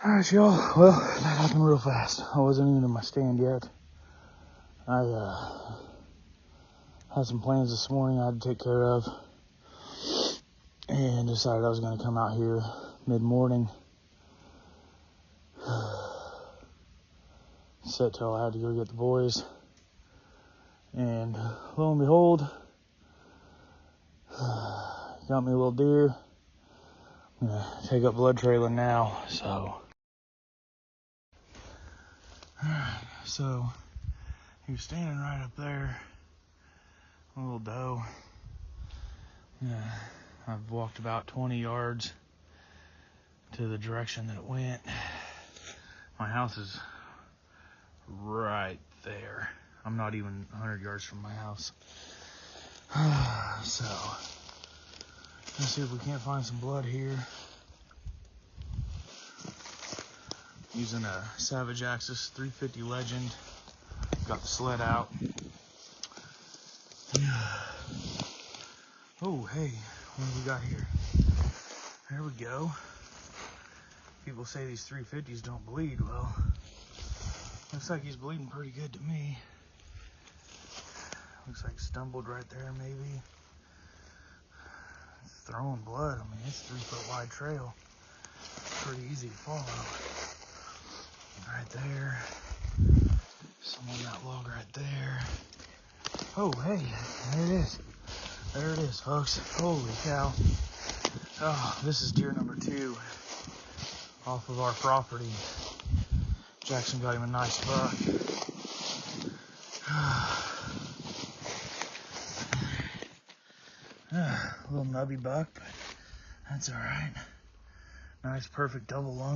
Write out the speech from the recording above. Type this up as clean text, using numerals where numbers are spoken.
Alright, y'all. Well, that happened real fast. I wasn't even in my stand yet. I had some plans this morning I had to take care of, and decided I was going to come out here mid-morning. Set till I had to go get the boys. And lo and behold, got me a little deer. I'm going to take up blood trailing now, So he was standing right up there, a little doe. I've walked about 20 yards to the direction that it went. My house is right there. I'm not even 100 yards from my house. So, let's see if we can't find some blood here. Using a Savage Axis 350 Legend. Got the sled out. Oh, hey, what do we got here? There we go. People say these 350s don't bleed. Well, looks like he's bleeding pretty good to me. Looks like stumbled right there, maybe. It's throwing blood. I mean, it's a 3-foot wide trail. Pretty easy to follow. Right there. Some on that log right there. Oh, hey, there it is. There it is, folks. Holy cow. Oh, this is deer number 2 off of our property. Jackson got him a nice buck. A little nubby buck, but that's all right. Nice, perfect double lung